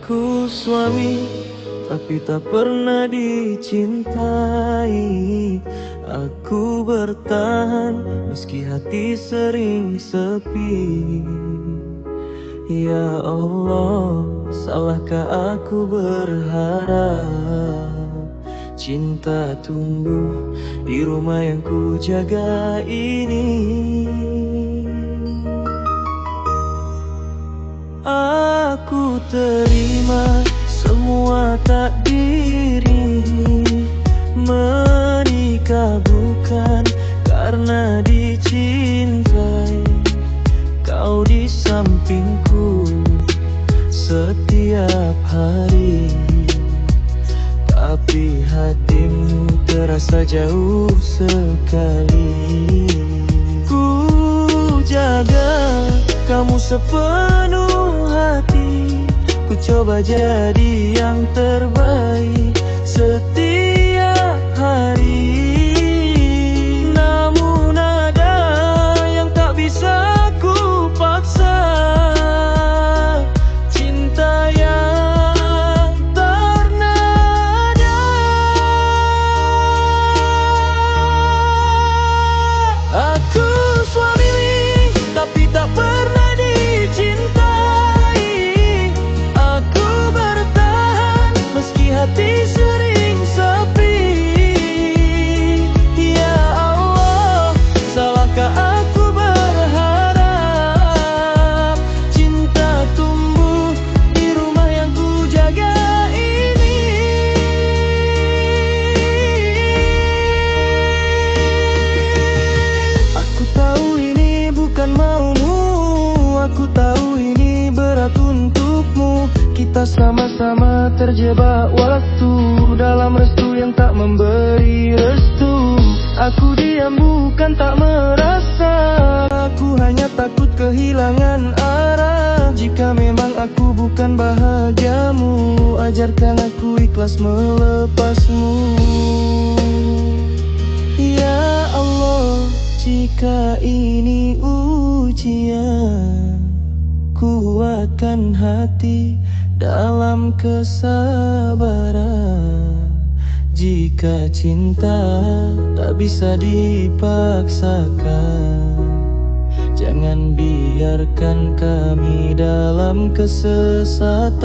Aku suami, tapi tak pernah dicintai. Aku bertahan meski hati sering sepi. Ya Allah, salahkah aku berharap cinta tumbuh di rumah yang ku jaga ini? Aku terima semua takdir ini. Menikah bukan karena dicintai. Kau di sampingku setiap hari, tapi hatimu terasa jauh sekali. Ku jaga kamu sepenuh hati, ku coba jadi yang terbaik setiap hari. Namun ada yang tak bisa ku paksa, cinta yang ternada. Aku suami tapi tak pernah dicintai. Aku bertahan meski hati sering sepi. Ya Allah, salahkah aku berharap cinta tumbuh di rumah yang ku jaga ini? Aku tahu ini bukan maumu, aku tahu ini berat untukmu. Kita sama-sama terjebak waktu dalam restu yang tak memberi restu. Aku diam bukan tak merasa, aku hanya takut kehilangan arah. Jika memang aku bukan bahagiamu, ajarkan aku ikhlas melepasmu. Ya Allah, jika ini ujian, kuatkan hati dalam kesabaran. Jika cinta tak bisa dipaksakan, jangan biarkan kami dalam kesesatan.